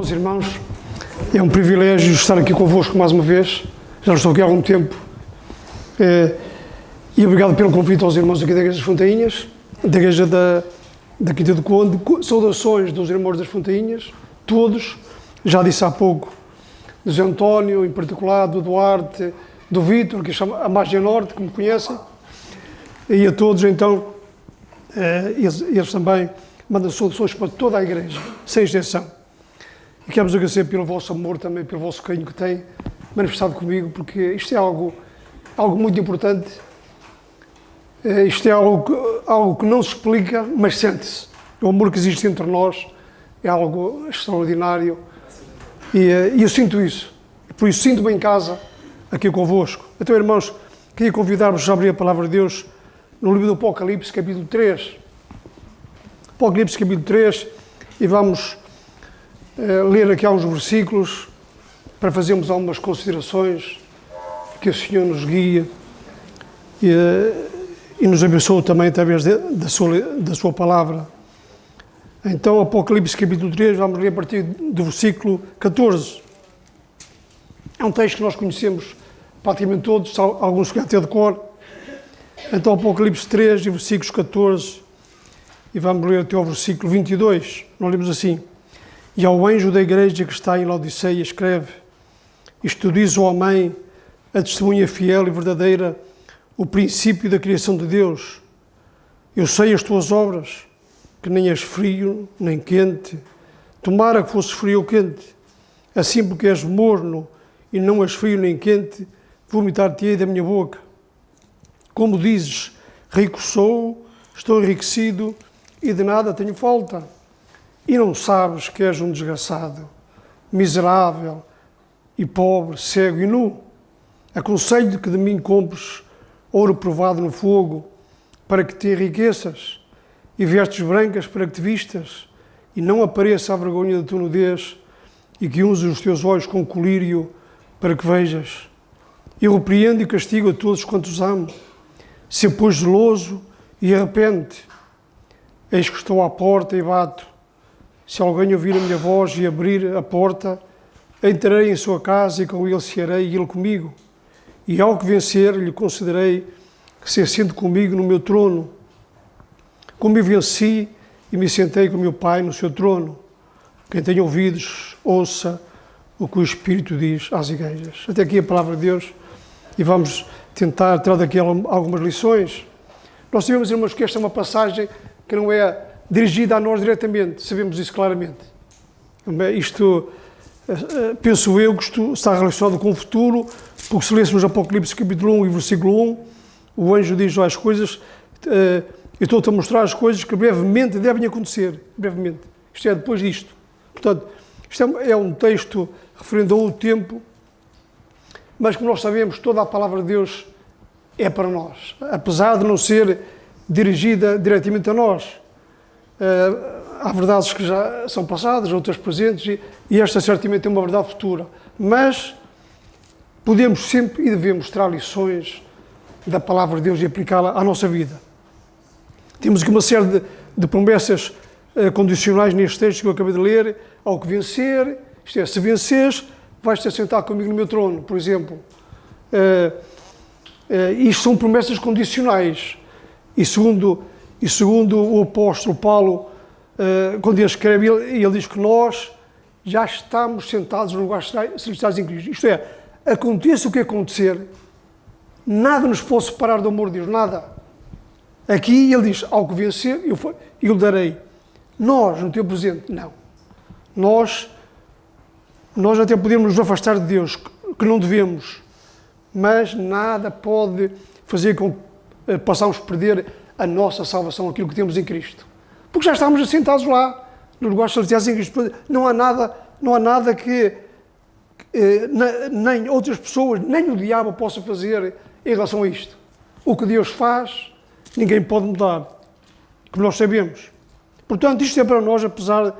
irmãos e irmãs, é um privilégio estar aqui convosco mais uma vez. Já estou aqui há algum tempo. E obrigado pelo convite aos irmãos aqui da Igreja das Fontainhas, da Igreja da Quinta do Conde. Saudações dos irmãos das Fontainhas, todos. Já disse há pouco, do Zé António, em particular, do Duarte, do Vítor, que chama a Margem Norte, como conhecem. E a todos, então, eles também mandam saudações para toda a Igreja, sem exceção. E queremos agradecer pelo vosso amor também, pelo vosso carinho que têm manifestado comigo, porque isto é algo muito importante. Isto é algo que não se explica, mas sente-se. O amor que existe entre nós é algo extraordinário. E eu sinto isso. Por isso sinto-me em casa aqui convosco. Então, irmãos, queria convidar-vos a abrir a palavra de Deus no livro do Apocalipse, capítulo 3. Apocalipse, capítulo 3, e vamos ler aqui alguns versículos para fazermos algumas considerações, que o Senhor nos guie e nos abençoe também através da sua palavra. Então, Apocalipse, capítulo 3, vamos ler a partir do versículo 14. É um texto que nós conhecemos praticamente todos, alguns que até de cor. Então, Apocalipse 3, e versículos 14, e vamos ler até ao versículo 22. Nós lemos assim: E ao anjo da igreja que está em Laodiceia escreve: Isto diz o Amém, a testemunha fiel e verdadeira, o princípio da criação de Deus. Eu sei as tuas obras, que nem és frio nem quente. Tomara que fosse frio ou quente. Assim, porque és morno e não és frio nem quente, vomitar-te-ei da minha boca. Como dizes, rico sou, estou enriquecido e de nada tenho falta. E não sabes que és um desgraçado, miserável e pobre, cego e nu. Aconselho-te que de mim compres ouro provado no fogo, para que te enriqueças, e vestes brancas para que te vistas, e não apareça a vergonha da tua nudez, e que uses os teus olhos com colírio para que vejas. Eu repreendo e castigo a todos quantos amo. Se pois zeloso e arrepende. Eis que estou à porta e bato. Se alguém ouvir a minha voz e abrir a porta, entrarei em sua casa e com ele cearei e ele comigo. E ao que vencer, lhe concederei que se assente comigo no meu trono, como eu venci e me sentei com meu Pai no seu trono. Quem tem ouvidos, ouça o que o Espírito diz às igrejas. Até aqui a palavra de Deus, e vamos tentar tirar daqui algumas lições. Nós sabemos, irmãos, que esta é uma passagem que não é dirigida a nós diretamente, sabemos isso claramente. Isto, penso eu, que isto está relacionado com o futuro, porque se lêssemos Apocalipse capítulo 1 e versículo 1, o anjo diz as coisas, eu estou-te a mostrar as coisas que brevemente devem acontecer, brevemente. Isto é depois disto. Portanto, isto é um texto referente a outro tempo, mas como nós sabemos, toda a palavra de Deus é para nós, apesar de não ser dirigida diretamente a nós. Há verdades que já são passadas, outras presentes, e esta certamente é uma verdade futura. Mas podemos sempre e devemos tirar lições da palavra de Deus e aplicá-la à nossa vida. Temos aqui uma série de promessas condicionais neste texto que eu acabei de ler. Ao que vencer, isto é, se venceres, vais-te assentar comigo no meu trono, por exemplo. Isto são promessas condicionais. E segundo o apóstolo Paulo, quando ele escreve, ele diz que nós já estamos sentados nos lugares celestiais em Cristo. Isto é, aconteça o que acontecer, nada nos pode separar do amor de Deus, nada. Aqui ele diz, ao que vencer, eu darei. Nós, no tempo presente, não. Nós até podemos nos afastar de Deus, que não devemos, mas nada pode fazer com que possamos perder a nossa salvação, aquilo que temos em Cristo. Porque já estamos assentados lá, nos lugares celestiais em Cristo. Não há nada que nem outras pessoas, nem o diabo possa fazer em relação a isto. O que Deus faz, ninguém pode mudar, como nós sabemos. Portanto, isto é para nós, apesar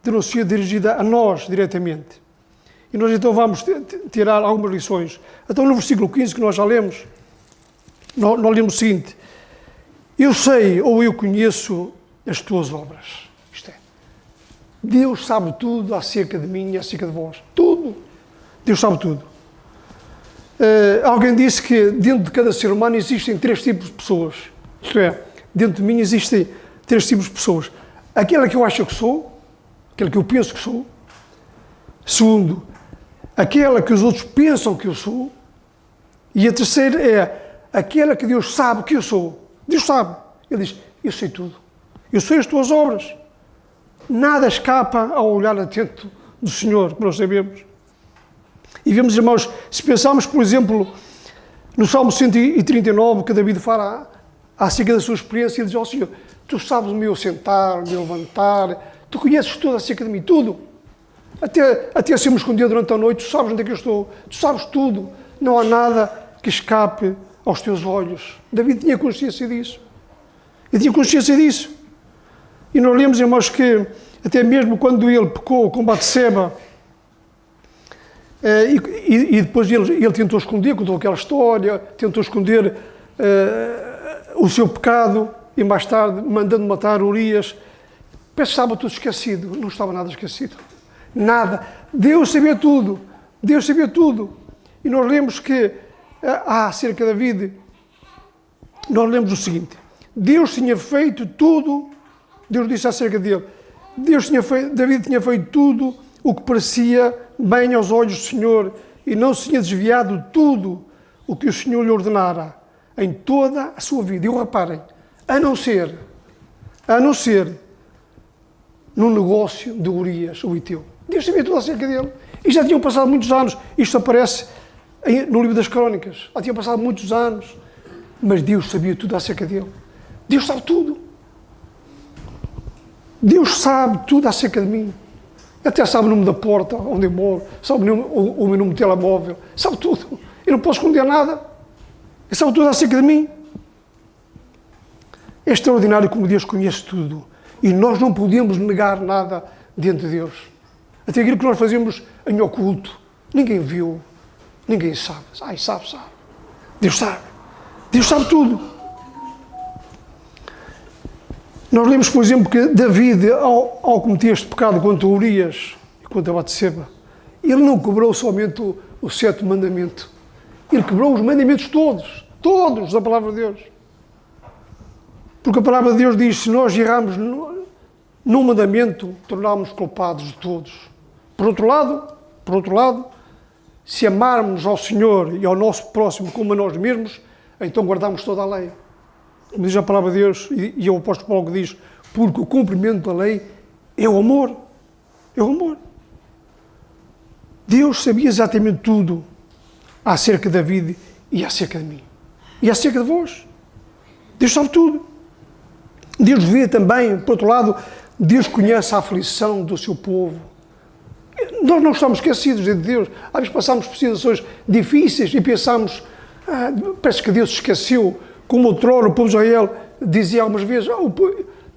de não ser dirigida a nós diretamente. E nós então vamos tirar algumas lições. Então, no versículo 15 que nós já lemos, nós lemos o seguinte: Eu sei ou eu conheço as tuas obras. Isto é, Deus sabe tudo acerca de mim e acerca de vós. Tudo. Deus sabe tudo. Alguém disse que dentro de cada ser humano existem 3 tipos de pessoas. Isto é, dentro de mim existem 3 tipos de pessoas. Aquela que eu acho que sou, aquela que eu penso que sou. Segundo, aquela que os outros pensam que eu sou. E a terceira é aquela que Deus sabe que eu sou. Deus sabe. Ele diz, eu sei tudo. Eu sei as tuas obras. Nada escapa ao olhar atento do Senhor, como nós sabemos. E vemos, irmãos, se pensarmos, por exemplo, no Salmo 139, que David fala acerca da sua experiência, ele diz ao Senhor, tu sabes o meu sentar, o meu levantar, tu conheces tudo acerca de mim, tudo. Até sermos escondido durante a noite, tu sabes onde é que eu estou, tu sabes tudo. Não há nada que escape aos teus olhos. David tinha consciência disso. Ele tinha consciência disso. E nós lemos, irmãos, que até mesmo quando ele pecou com Batseba, e depois ele tentou esconder, contou aquela história, tentou esconder o seu pecado, e mais tarde, mandando matar Urias, pensava tudo esquecido. Não estava nada esquecido. Nada. Deus sabia tudo. Deus sabia tudo. E nós lemos que, acerca de David, nós lemos o seguinte, Deus tinha feito tudo, Deus disse acerca dele, David tinha feito tudo o que parecia bem aos olhos do Senhor e não se tinha desviado de tudo o que o Senhor lhe ordenara em toda a sua vida. E reparem, a não ser no negócio de Urias, o Hiteu. Deus sabia tudo acerca dele. E já tinham passado muitos anos. Isto aparece no livro das Crónicas. Já tinham passado muitos anos. Mas Deus sabia tudo acerca dele. Deus sabe tudo. Deus sabe tudo acerca de mim. Até sabe o número da porta onde eu moro. Sabe o meu número de telemóvel. Sabe tudo. Eu não posso esconder nada. Ele sabe tudo acerca de mim. É extraordinário como Deus conhece tudo. E nós não podemos negar nada diante de Deus. Até aquilo que nós fazemos em oculto. Ninguém viu. Ninguém sabe. Sabe. Deus sabe. Deus sabe tudo. Nós lemos, por exemplo, que David, ao cometer este pecado contra Urias e contra Batseba, ele não quebrou somente o 7º mandamento. Ele quebrou os mandamentos todos da palavra de Deus. Porque a palavra de Deus diz, se nós errarmos num mandamento, tornámos culpados de todos. Por outro lado, se amarmos ao Senhor e ao nosso próximo como a nós mesmos, então guardamos toda a lei. Como diz a palavra de Deus, e o apóstolo Paulo diz, porque o cumprimento da lei é o amor. É o amor. Deus sabia exatamente tudo acerca de David e acerca de mim. E acerca de vós. Deus sabe tudo. Deus vê também, por outro lado, Deus conhece a aflição do seu povo. Nós não estamos esquecidos de Deus. Às vezes passamos por situações difíceis e pensamos, parece que Deus se esqueceu, como outrora o povo de Israel dizia algumas vezes,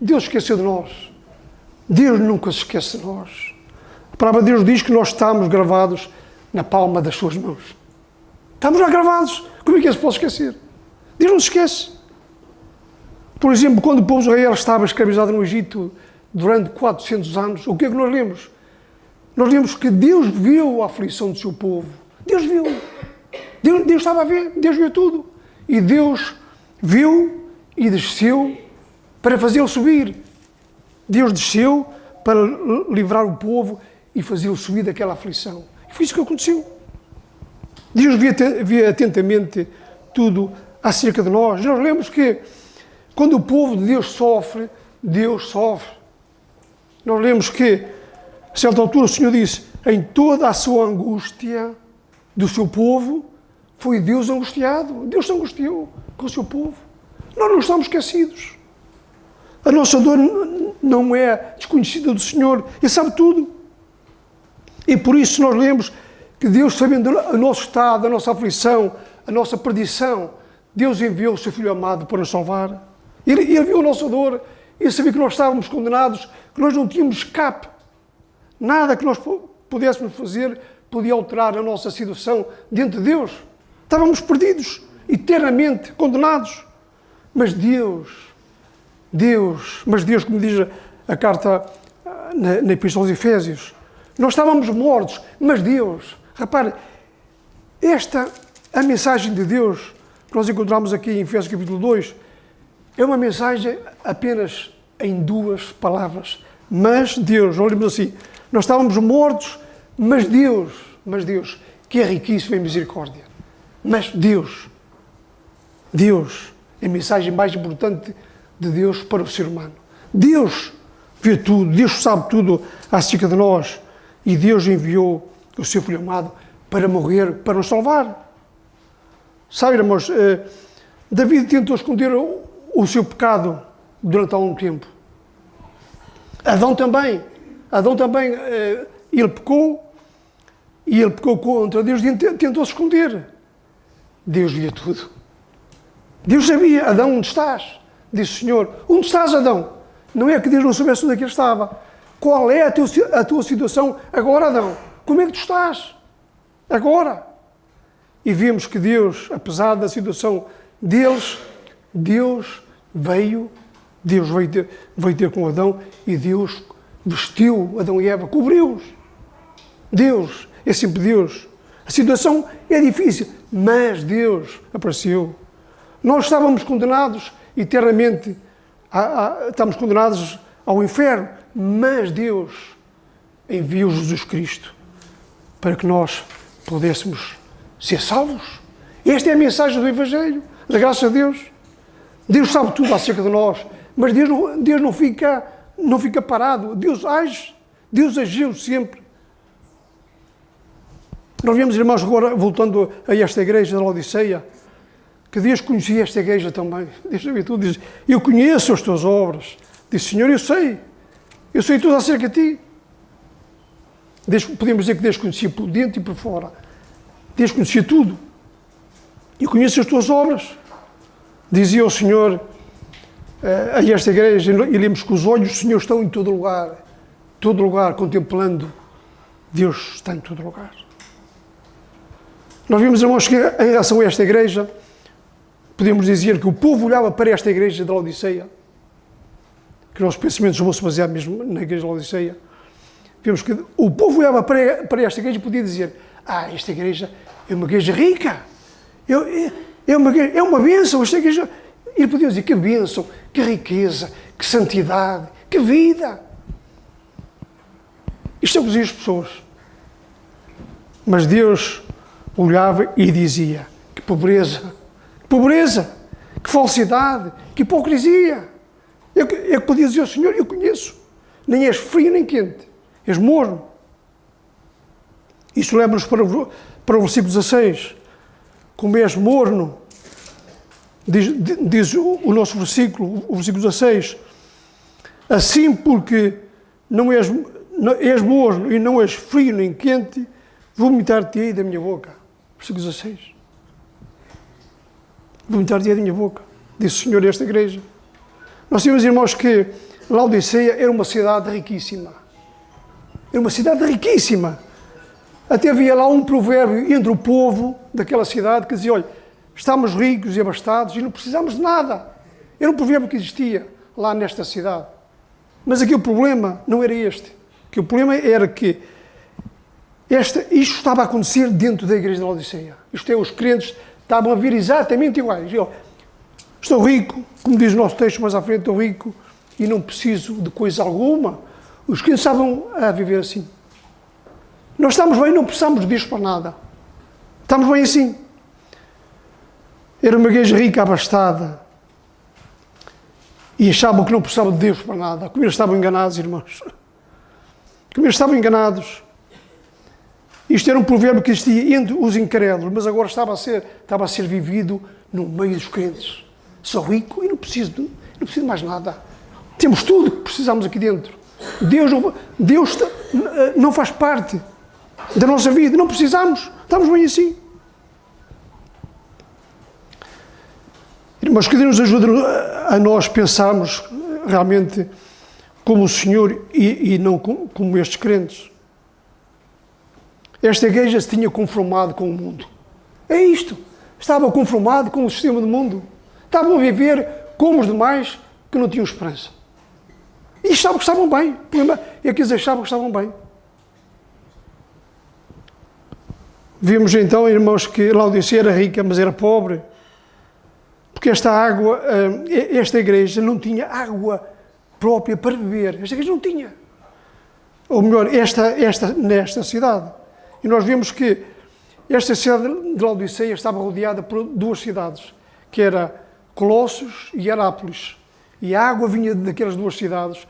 Deus esqueceu de nós. Deus nunca se esquece de nós. A palavra de Deus diz que nós estamos gravados na palma das suas mãos. Estamos lá gravados. Como é que ele se pode esquecer? Deus não se esquece. Por exemplo, quando o povo de Israel estava escravizado no Egito durante 400 anos, o que é que nós lemos? Nós lemos que Deus viu a aflição do seu povo. Deus viu. Deus estava a ver. Deus viu tudo. E Deus viu e desceu para fazê-lo subir. Deus desceu para livrar o povo e fazê-lo subir daquela aflição. E foi isso que aconteceu. Deus via atentamente tudo acerca de nós. Nós lemos que quando o povo de Deus sofre, Deus sofre. Nós lemos que, a certa altura, o Senhor disse, em toda a sua angústia do seu povo, foi Deus angustiado. Deus se angustiou com o seu povo. Nós não estamos esquecidos. A nossa dor não é desconhecida do Senhor. Ele sabe tudo. E por isso nós lemos que Deus, sabendo o nosso estado, a nossa aflição, a nossa perdição, Deus enviou o seu Filho amado para nos salvar. Ele viu a nossa dor. Ele sabia que nós estávamos condenados, que nós não tínhamos escape. Nada que nós pudéssemos fazer podia alterar a nossa situação diante de Deus. Estávamos perdidos, eternamente condenados. Mas Deus, como diz a carta na Epístola aos Efésios. Nós estávamos mortos, mas Deus, repare, a mensagem de Deus que nós encontramos aqui em Efésios capítulo 2, é uma mensagem apenas em 2 palavras. Mas Deus, nós lemos assim, nós estávamos mortos, mas Deus, que é riquíssimo em misericórdia. Mas Deus, é a mensagem mais importante de Deus para o ser humano. Deus vê tudo, Deus sabe tudo acerca de nós. E Deus enviou o seu Filho amado para morrer, para nos salvar. Sabe, irmãos, David tentou esconder o seu pecado durante algum tempo. Adão também, ele pecou, e ele pecou contra Deus e tentou se esconder. Deus via tudo. Deus sabia, Adão, onde estás? Disse o Senhor, onde estás, Adão? Não é que Deus não soubesse onde é que ele estava. Qual é a tua situação agora, Adão? Como é que tu estás? Agora. E vimos que Deus, apesar da situação deles, Deus veio ter com Adão e Deus vestiu Adão e Eva, cobriu-os. Deus, é sempre Deus. A situação é difícil, mas Deus apareceu. Nós estávamos condenados eternamente, estamos condenados ao inferno, mas Deus enviou Jesus Cristo para que nós pudéssemos ser salvos. Esta é a mensagem do Evangelho, da graça de Deus. Deus sabe tudo acerca de nós, mas Deus não fica parado. Deus age, Deus agiu sempre. Nós vemos, irmãos, agora voltando a esta igreja da Laodiceia, que Deus conhecia esta igreja também. Deus sabia tudo, diz, eu conheço as tuas obras. Diz, Senhor, eu sei tudo acerca de ti. Podemos dizer que Deus conhecia por dentro e por fora. Deus conhecia tudo. Eu conheço as tuas obras. Dizia o Senhor a esta igreja, e lemos que os olhos do Senhor estão em todo lugar, contemplando. Deus está em todo lugar. Nós vimos, irmãos, que em relação a esta igreja, podemos dizer que o povo olhava para esta igreja da Laodiceia, que os nossos pensamentos vão se basear mesmo na igreja da Laodiceia. Vimos que o povo olhava para esta igreja e podia dizer, esta igreja é uma igreja rica, é uma bênção, esta igreja. E podiam dizer, que bênção, que riqueza, que santidade, que vida. Isto é o que diziam as pessoas. Mas Deus olhava e dizia, que pobreza, que falsidade, que hipocrisia. É que podia dizer ao Senhor, eu conheço, nem és frio nem quente, és morno. Isso leva-nos para o versículo 16, como és morno, diz o nosso versículo, o versículo 16, assim porque não és morno e não és frio nem quente, vomitar-te-ei da minha boca. Versículo 16. Vomitar-te-ei da minha boca, disse o Senhor a esta igreja. Nós temos, irmãos, que Laodiceia era uma cidade riquíssima. Era uma cidade riquíssima. Até havia lá um provérbio entre o povo daquela cidade que dizia, olha, estamos ricos e abastados e não precisamos de nada. Era um provérbio que existia lá nesta cidade. Mas aqui o problema não era este. Que o problema era que isto estava a acontecer dentro da igreja de Laodiceia. Isto é, os crentes estavam a vir exatamente iguais. Eu, estou rico, como diz o nosso texto mais à frente, estou rico e não preciso de coisa alguma. Os crentes estavam a viver assim. Nós estamos bem, não precisamos de Deus para nada. Estamos bem assim. Era uma igreja rica, abastada. E achavam que não precisavam de Deus para nada. Como eles estavam enganados, irmãos. Como eles estavam enganados. Isto era um provérbio que existia entre os incrédulos, mas agora estava a ser vivido no meio dos crentes. Sou rico e não preciso de mais nada. Temos tudo que precisamos aqui dentro. Deus não faz parte da nossa vida. Não precisamos. Estamos bem assim. Irmãos, que Deus nos ajude a nós pensarmos realmente como o Senhor e não como estes crentes. Esta igreja se tinha conformado com o mundo. É isto. Estava conformado com o sistema do mundo. Estavam a viver como os demais que não tinham esperança. E achavam que estavam bem. O problema é que eles achavam que estavam bem. Vimos então, irmãos, que Laodiceia era rica, mas era pobre. Porque esta água, esta igreja não tinha água própria para beber. Esta igreja não tinha. Ou melhor, nesta cidade. E nós vimos que esta cidade de Laodiceia estava rodeada por duas cidades, que era Colossos e Herápolis. E a água vinha daquelas duas cidades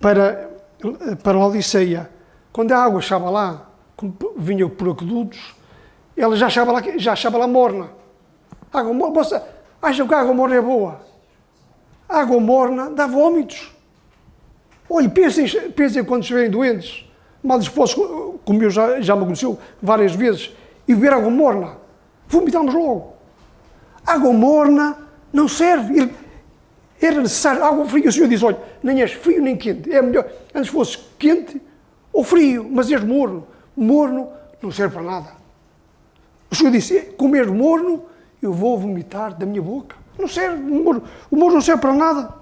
para Laodiceia. Quando a água chegava lá, vinha por aquedutos, ela já achava lá morna. Água morna, você acha que a água morna é boa? A água morna dá vômitos. Olha, pensem quando estiverem doentes, mal dispostos, como eu já me aconteceu várias vezes, e beber água morna, vomitamos logo. Água morna não serve. Era necessário água fria. O Senhor diz, olha, nem és frio nem quente. É melhor, antes fosse quente ou frio, mas és morno. Morno não serve para nada. O Senhor disse, comer morno, eu vou vomitar da minha boca. Não serve, o morno não serve para nada.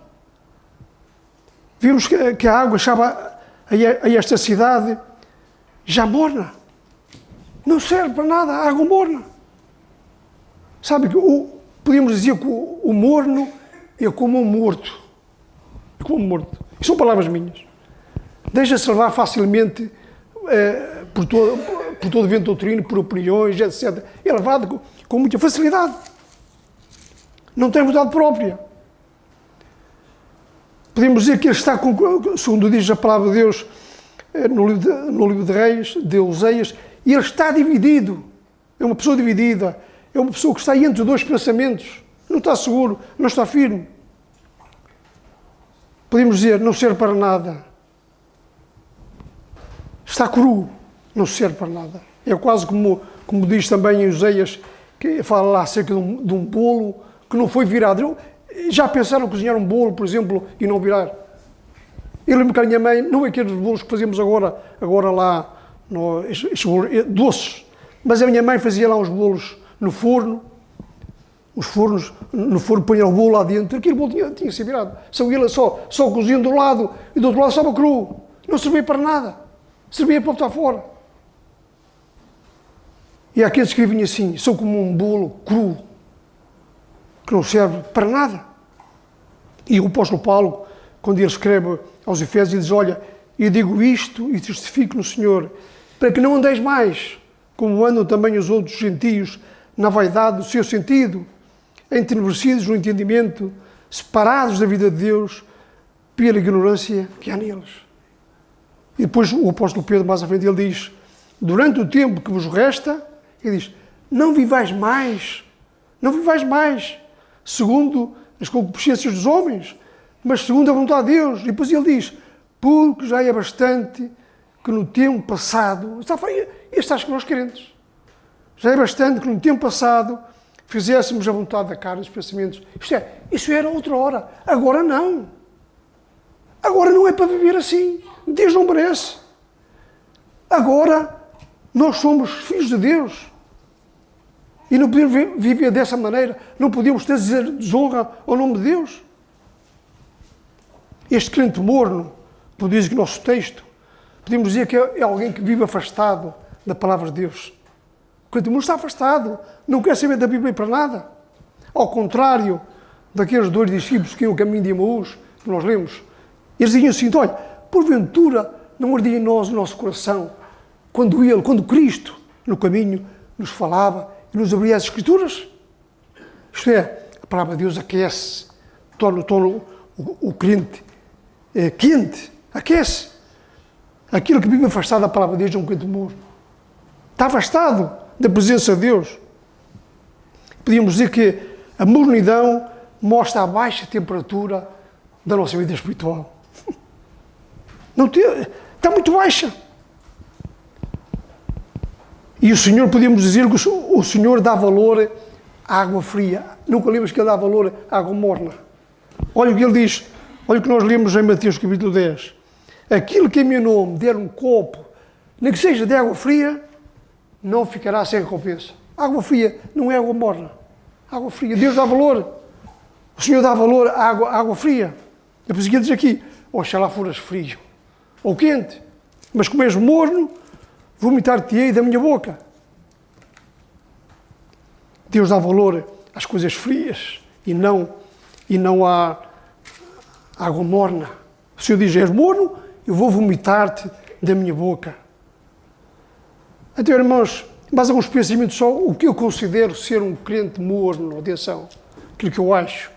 Vimos que a água chegava a esta cidade já morna. Não serve para nada, a água morna. Sabe que podemos dizer que o morno é como um morto. É como um morto. E são palavras minhas. Deixa-se levar facilmente por todo o vento doutrino, por opiniões, etc. É levado com muita facilidade. Não tem vontade própria. Podemos dizer que ele está, segundo diz a palavra de Deus, no livro de Reis, de Oseias, e ele está dividido. É uma pessoa dividida. É uma pessoa que está entre dois pensamentos. Não está seguro, não está firme. Podemos dizer, não serve para nada. Está cru, não serve para nada. É quase como diz também em Oseias, que fala lá acerca de um bolo que não foi virado. Já pensaram cozinhar um bolo, por exemplo, e não virar? Eu lembro que a minha mãe, não é aqueles bolos que fazemos agora lá, doces, mas a minha mãe fazia lá uns bolos no forno, os fornos, no forno punha o bolo lá dentro, aquele bolo tinha que ser virado. Só cozinha de um lado e do outro lado estava cru. Não servia para nada. Servia para botar fora. E há aqueles que escrevem assim, são como um bolo cru, que não serve para nada. E o apóstolo Paulo, quando ele escreve aos Efésios, ele diz, olha, eu digo isto e testifico no Senhor, para que não andeis mais, como andam também os outros gentios, na vaidade do seu sentido, entenebrecidos no entendimento, separados da vida de Deus, pela ignorância que há neles. E depois o apóstolo Pedro, mais à frente, ele diz, durante o tempo que vos resta, ele diz, não vivais mais, segundo as concupiscências dos homens, mas segundo a vontade de Deus. E depois ele diz, porque já é bastante que no tempo passado, este acho que nós crentes, já é bastante que no tempo passado fizéssemos a vontade da carne, dos pensamentos. Isso era outra hora. Agora não. Agora não é para viver assim. Deus não merece. Agora nós somos filhos de Deus. E não podemos viver dessa maneira. Não podemos dizer desonra ao nome de Deus. Este crente morno, podemos dizer que o nosso texto, podemos dizer que é alguém que vive afastado da palavra de Deus. O crente morno está afastado. Não quer saber da Bíblia para nada. Ao contrário daqueles dois discípulos que iam o caminho de Emaús, que nós lemos, eles diziam assim, olha, porventura não ardia em nós o nosso coração, quando Cristo, no caminho, nos falava e nos abria as Escrituras? Isto é, a palavra de Deus aquece, torna o crente quente, aquece. Aquilo que vive afastado da palavra de Deus é um crente morno. Está afastado da presença de Deus. Podíamos dizer que a mornidão mostra a baixa temperatura da nossa vida espiritual. Está muito baixa. E o Senhor, podemos dizer que o Senhor dá valor à água fria. Nunca lemos que Ele dá valor à água morna. Olha o que Ele diz, olha o que nós lemos em Mateus capítulo 10. Aquilo que em meu nome der um copo, nem que seja de água fria, não ficará sem recompensa. Água fria não é água morna. Água fria. Deus dá valor. O Senhor dá valor à água fria. É por isso que Ele diz aqui, oxalá foras frio ou quente, mas como és morno, vomitar-te-ei da minha boca. Deus dá valor às coisas frias e não à água morna. O Senhor diz, és morno, eu vou vomitar-te da minha boca. Então, irmãos, mas alguns pensamentos só o que eu considero ser um crente morno, atenção, aquilo que eu acho.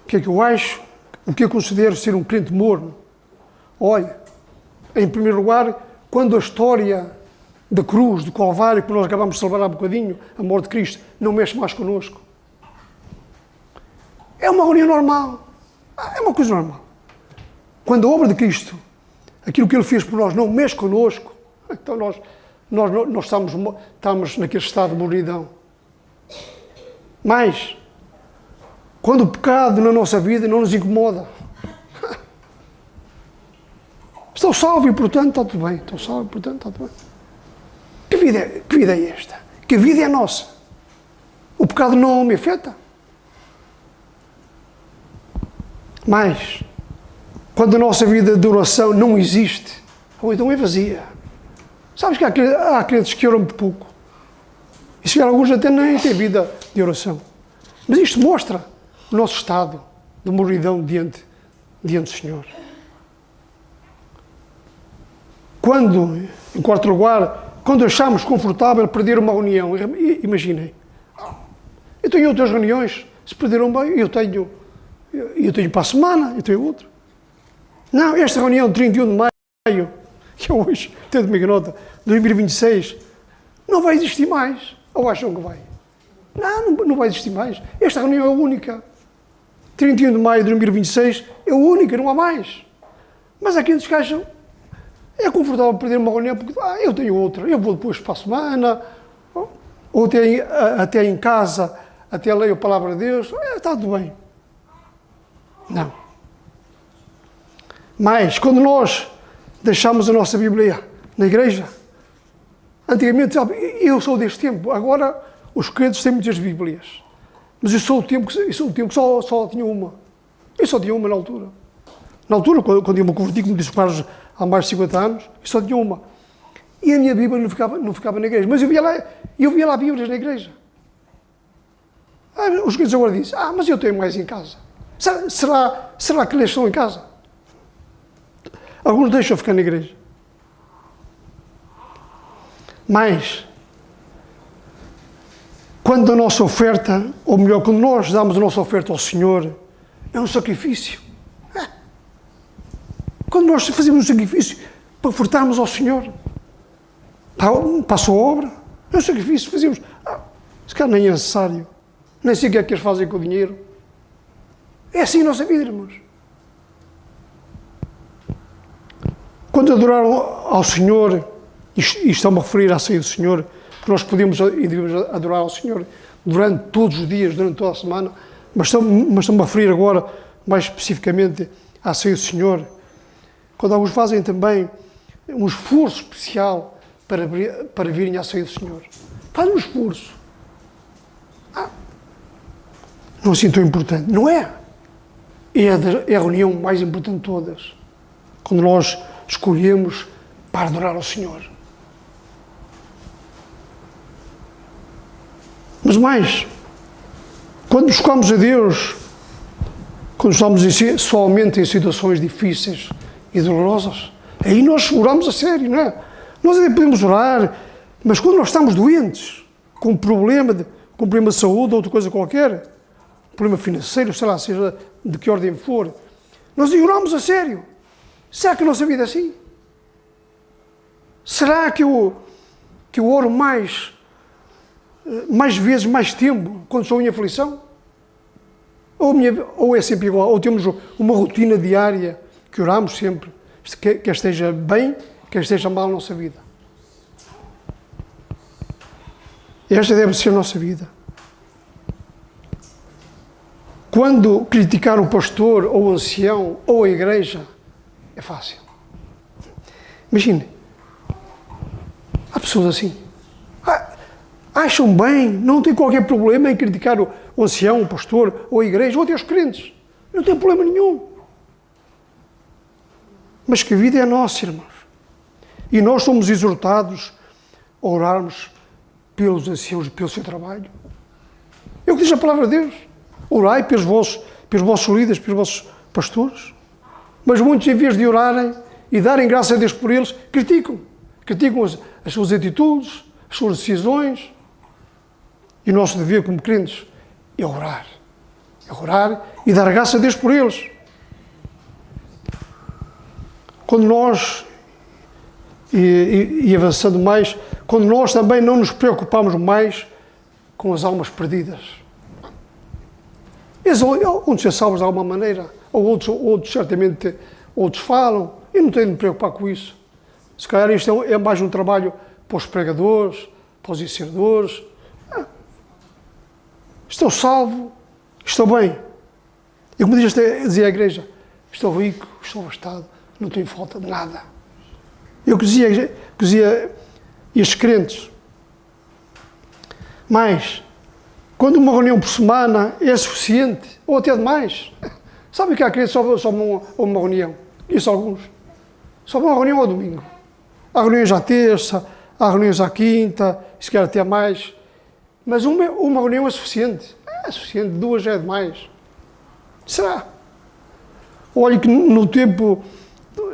O que é que eu acho? O que eu considero ser um crente morno? Olha, em primeiro lugar, quando a história da cruz, do Calvário, que nós acabamos de celebrar há bocadinho, a morte de Cristo, não mexe mais connosco. É uma reunião normal. É uma coisa normal. Quando a obra de Cristo, aquilo que Ele fez por nós, não mexe connosco, então nós estamos naquele estado de mornidão. Mas, quando o pecado na nossa vida não nos incomoda, estou salvo e, portanto, está tudo bem. Estou salvo e, portanto, está tudo bem. Que vida é esta? Que vida é nossa? O pecado não me afeta? Mas, quando a nossa vida de oração não existe, ou então é vazia. Sabes que há crentes que oram muito pouco. E se calhar alguns até nem têm vida de oração. Mas isto mostra o nosso estado de mornidão diante do Senhor. Quando, em quarto lugar, quando achamos confortável perder uma reunião, imaginem, eu tenho outras reuniões, se perderam bem, eu tenho para a semana, eu tenho outra. Não, esta reunião de 31 de maio, que é hoje, até de minha nota, 2026, não vai existir mais. Ou acham que vai? Não vai existir mais. Esta reunião é única. 31 de maio de 2026 é única, não há mais. Mas há aqueles que acham, é confortável perder uma reunião porque eu tenho outra, eu vou depois para a semana, ou até em casa, até leio a palavra de Deus, está tudo bem. Não. Mas quando nós deixamos a nossa Bíblia na igreja, antigamente, sabe, eu sou deste tempo, agora os crentes têm muitas Bíblias, mas eu sou o tempo que só tinha uma. Eu só tinha uma na altura. Na altura, quando eu me converti, como disse o Carlos, há mais de 50 anos, eu só tinha uma. E a minha Bíblia não ficava na igreja. Mas eu via lá Bíblias na igreja. Os crentes agora dizem, mas eu tenho mais em casa. Será que eles estão em casa? Alguns deixam ficar na igreja. Mas, quando a nossa oferta, ou melhor, quando nós damos a nossa oferta ao Senhor, é um sacrifício. Quando nós fazemos um sacrifício para ofertarmos ao Senhor, para a sua obra, é um sacrifício. Fazemos, se calhar nem é necessário, nem sei o que é que eles fazem com o dinheiro. É assim a nossa vida, irmãos. Quando adoraram ao Senhor, e estão-me a referir à ceia do Senhor, porque nós podemos e devemos adorar ao Senhor durante todos os dias, durante toda a semana, mas estão-me a referir agora, mais especificamente, à ceia do Senhor. Quando alguns fazem também um esforço especial para virem à ceia do Senhor. Fazem um esforço. Não é assim tão importante. Não é. É a reunião mais importante de todas. Quando nós escolhemos para adorar ao Senhor. Mas mais, quando buscamos a Deus, quando estamos somente em situações difíceis e dolorosas, aí nós oramos a sério, não é? Nós até podemos orar, mas quando nós estamos doentes, com problema de saúde ou outra coisa qualquer, problema financeiro, sei lá, seja de que ordem for, nós oramos a sério. Será que a nossa vida é assim? Será que eu oro mais vezes, mais tempo, quando estou em aflição? Ou é sempre igual? Ou temos uma rotina diária que oramos sempre, quer esteja bem, quer esteja mal na nossa vida? Esta deve ser a nossa vida. Quando criticar o pastor, ou o ancião, ou a igreja, é fácil. Imagine, há pessoas assim, acham bem, não tem qualquer problema em criticar o ancião, o pastor, ou a igreja, ou até os crentes. Não tem problema nenhum. Mas que a vida é nossa, irmãos. E nós somos exortados a orarmos pelos anciãos, pelo seu trabalho. É o que diz a palavra de Deus. Orai pelos vossos líderes, pelos vossos pastores. Mas muitos, em vez de orarem e darem graça a Deus por eles, criticam. Criticam as suas atitudes, as suas decisões. E o nosso dever como crentes é orar. É orar e dar graça a Deus por eles. Quando nós, e avançando mais, quando nós também não nos preocupamos mais com as almas perdidas. Eles vão ser salvos de alguma maneira, ou outros certamente, outros falam, eu não tenho de me preocupar com isso. Se calhar isto é mais um trabalho para os pregadores, para os ensinadores. Estou salvo, estou bem. E como dizia a igreja, estou rico, estou abastado, não tenho falta de nada. Eu que dizia estes crentes. Mas, quando uma reunião por semana é suficiente, ou até demais, sabe que há crentes só vão a uma reunião? Isso alguns. Só vão a reunião ao domingo. Há reuniões à terça, há reuniões à quinta, se quer até mais. Mas uma reunião é suficiente. É suficiente, 2 já é demais. Será? Olha que no tempo,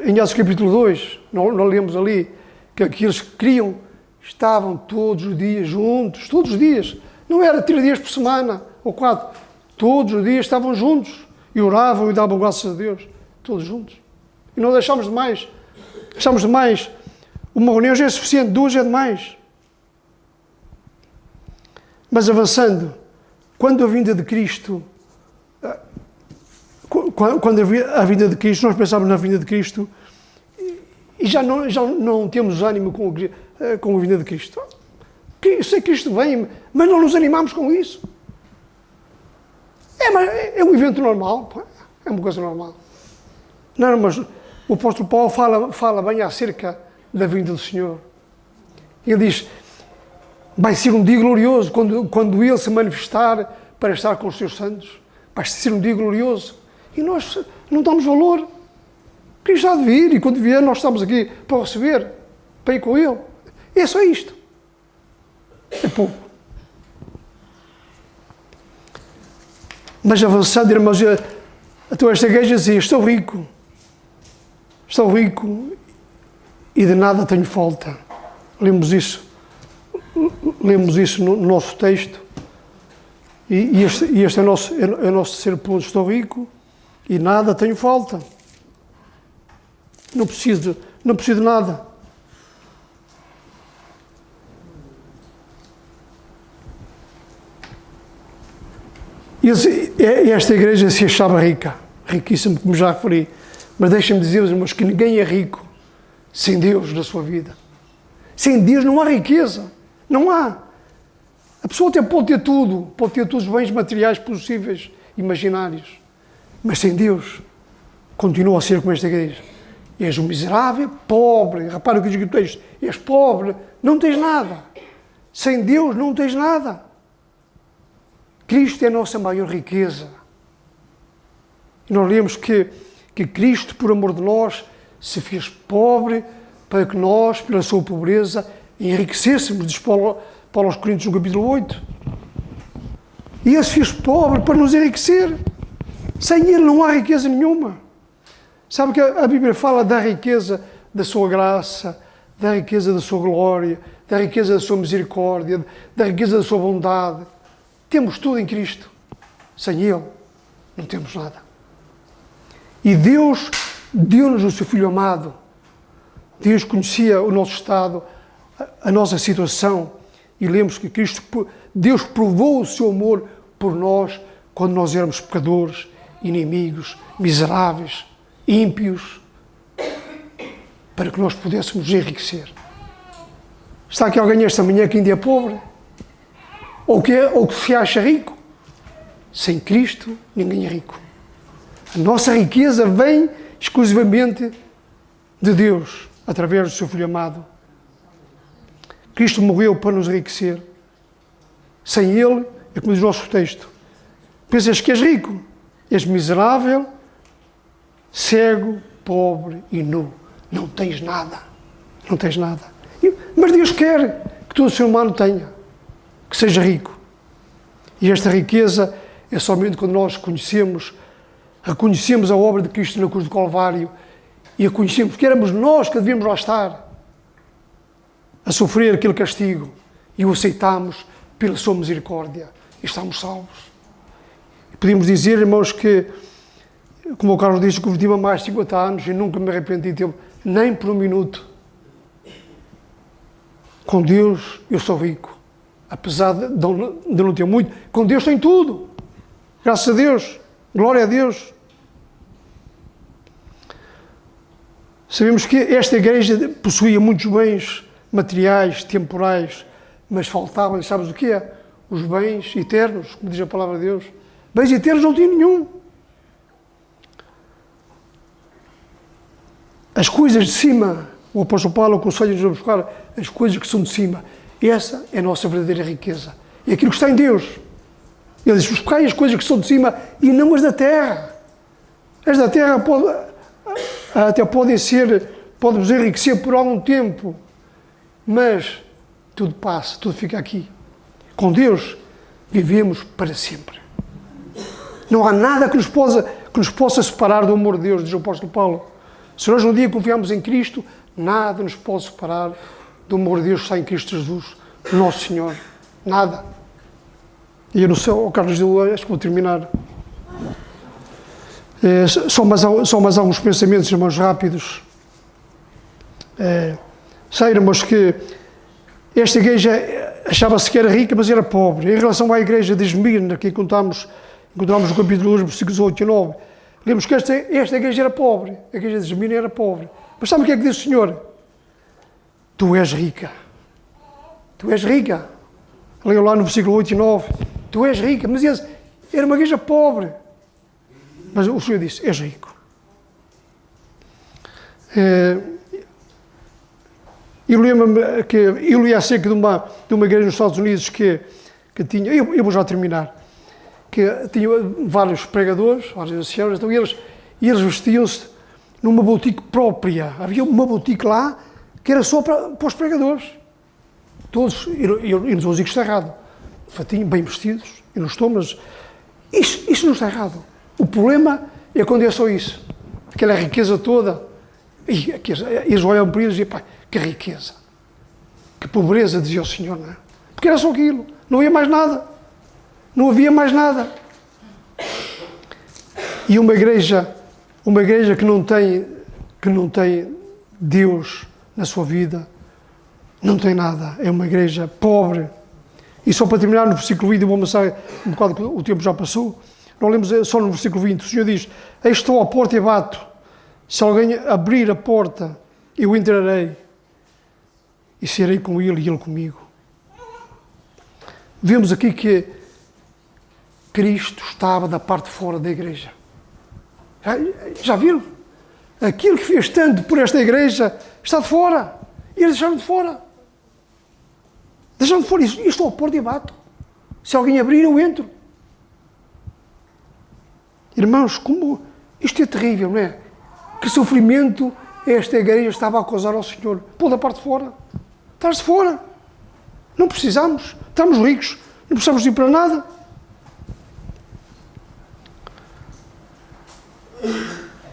em Atos capítulo 2, nós lemos ali que aqueles que criam estavam todos os dias juntos, todos os dias. Não era 3 dias por semana, ou 4. Todos os dias estavam juntos e oravam e davam graças a Deus. Todos juntos. E não deixámos de mais. Deixámos de mais. Uma reunião já é suficiente, 2 é demais. Mas avançando, quando a vinda de Cristo, quando a vinda de Cristo, nós pensamos na vinda de Cristo e já não temos ânimo com a vinda de Cristo. Eu sei que Cristo vem, mas não nos animamos com isso. É um evento normal, é uma coisa normal. Não, mas o apóstolo Paulo fala bem acerca da vinda do Senhor. Ele diz, vai ser um dia glorioso quando Ele se manifestar para estar com os seus santos. Vai ser um dia glorioso. E nós não damos valor. Cristo há de vir e quando vier nós estamos aqui para o receber, para ir com Ele. É só isto. É pouco. Mas avançando, irmãos, então esta igreja dizia, estou rico e de nada tenho falta. Lemos isso no nosso texto e este é o nosso terceiro ponto. Estou rico e nada tenho falta. Não preciso de nada. Esta igreja se achava rica, riquíssima, como já referi. Mas deixem-me dizer-vos, irmãos, que ninguém é rico sem Deus na sua vida. Sem Deus não há riqueza. Não há. A pessoa até pode ter tudo, pode ter todos os bens materiais possíveis, imaginários. Mas sem Deus, continua a ser como esta igreja. És um miserável, pobre. Repara o que diz o texto. És pobre, não tens nada. Sem Deus não tens nada. Cristo é a nossa maior riqueza. E nós lemos que Cristo, por amor de nós, se fez pobre para que nós, pela sua pobreza, enriquecêssemos, diz Paulo aos Coríntios no capítulo 8. E Ele se fez pobre para nos enriquecer. Sem Ele não há riqueza nenhuma. Sabe que a Bíblia fala da riqueza da sua graça, da riqueza da sua glória, da riqueza da sua misericórdia, da riqueza da sua bondade. Temos tudo em Cristo. Sem Ele, não temos nada. E Deus deu-nos o seu Filho amado. Deus conhecia o nosso estado, a nossa situação. E lemos que Deus provou o seu amor por nós quando nós éramos pecadores, inimigos, miseráveis, ímpios, para que nós pudéssemos enriquecer. Está aqui alguém esta manhã que ainda é pobre? Ou que se acha rico? Sem Cristo, ninguém é rico. A nossa riqueza vem exclusivamente de Deus, através do seu Filho amado. Cristo morreu para nos enriquecer. Sem Ele, é como diz o nosso texto, pensas que és rico, és miserável, cego pobre e nu. Não tens nada. Não tens nada. Mas Deus quer que todo ser humano tenha, que seja rico. E esta riqueza é somente quando nós reconhecemos a obra de Cristo na cruz do Calvário e a conhecemos que éramos nós que devíamos lá estar a sofrer aquele castigo e o aceitamos pela sua misericórdia e estamos salvos. Podemos dizer, irmãos, que, como o Carlos disse, converti-me há mais de 50 anos e nunca me arrependi de tempo, nem por um minuto. Com Deus eu sou rico, apesar de não ter muito. Com Deus tem tudo, graças a Deus, glória a Deus. Sabemos que esta igreja possuía muitos bens materiais, temporais, mas faltavam, sabes o que é? Os bens eternos, como diz a palavra de Deus. Bens eternos não tinha nenhum. As coisas de cima, o apóstolo Paulo aconselha-nos a buscar as coisas que são de cima. Essa é a nossa verdadeira riqueza. É aquilo que está em Deus. Ele diz, buscai as coisas que são de cima e não as da terra. As da terra até podem-vos enriquecer por algum tempo, mas tudo passa, tudo fica aqui. Com Deus vivemos para sempre. Não há nada que nos possa separar do amor de Deus, diz o apóstolo Paulo. Se nós um dia confiamos em Cristo, nada nos pode separar do amor de Deus que está em Cristo Jesus, nosso Senhor. Nada. E eu não sei, Carlos, acho que vou terminar. Só mais alguns pensamentos, irmãos, rápidos. Sei, irmãos, que esta igreja achava-se que era rica, mas era pobre. Em relação à igreja de Esmirna, que encontramos no capítulo 2, versículos 8 e 9, lemos que esta igreja era pobre. A igreja de Esmirna era pobre. Mas sabe o que é que diz o Senhor? Tu és rica. Tu és rica. Leiam lá no versículo 8 e 9. Tu és rica. Mas era uma igreja pobre. Mas o Senhor disse, és rico. Eu lembro-me que eu li acerca de uma igreja nos Estados Unidos que tinha, eu vou já terminar, que tinha vários pregadores, vários anciãos, então eles vestiam-se numa boutique própria. Havia uma boutique lá que era só para os pregadores. Todos, eu não estou a dizer que está errado, fatinho, bem vestidos, eu não estou, mas isto não está errado. O problema é quando é só isso, aquela riqueza toda, e eles olham para eles e dizem, pá, que riqueza, que pobreza, dizia o Senhor, não é? Porque era só aquilo, não havia mais nada, não havia mais nada. E uma igreja que não tem Deus na sua vida, não tem nada, é uma igreja pobre. E só para terminar, no versículo 20, eu vou avançar um bocado, que o tempo já passou, nós lemos só no versículo 20, o Senhor diz, eis estou à porta e bato, se alguém abrir a porta, eu entrarei, e serei com ele e ele comigo. Vemos aqui que Cristo estava da parte de fora da igreja. Já viram? Aquilo que fez tanto por esta igreja está de fora. E eles deixaram de fora. Deixaram de fora. Eu estou à porta e bato. Se alguém abrir, eu entro. Irmãos, como isto é terrível, não é? Que sofrimento esta igreja estava a causar ao Senhor. Pô, da parte de fora. Estás de fora. Não precisamos. Estamos ricos. Não precisamos ir para nada.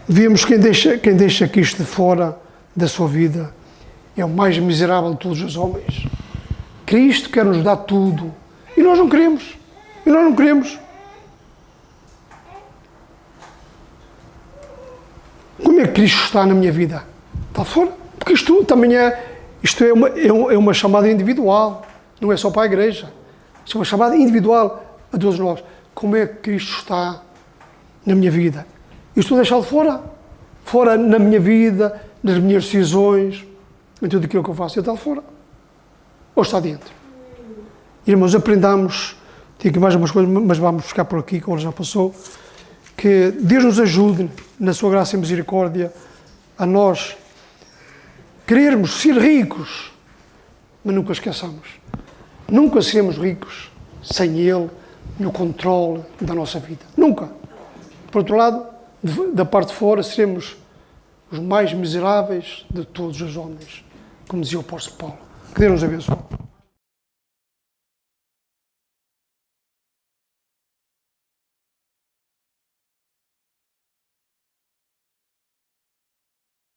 Vemos quem deixa Cristo de fora da sua vida é o mais miserável de todos os homens. Cristo quer nos dar tudo. E nós não queremos. Como é que Cristo está na minha vida? Está fora. Porque isto também isto é uma chamada individual. Não é só para a igreja. Isto é uma chamada individual a todos nós. Como é que Cristo está na minha vida? Eu estou deixado fora. Fora na minha vida, nas minhas decisões, em tudo aquilo que eu faço. Eu estou fora. Ou está dentro. Irmãos, aprendamos, tenho aqui mais umas coisas, mas vamos ficar por aqui, como já passou, que Deus nos ajude, na sua graça e misericórdia, a nós querermos ser ricos, mas nunca esqueçamos. Nunca seremos ricos sem Ele no controle da nossa vida. Nunca. Por outro lado, da parte de fora, seremos os mais miseráveis de todos os homens, como dizia o apóstolo Paulo. Que Deus nos abençoe.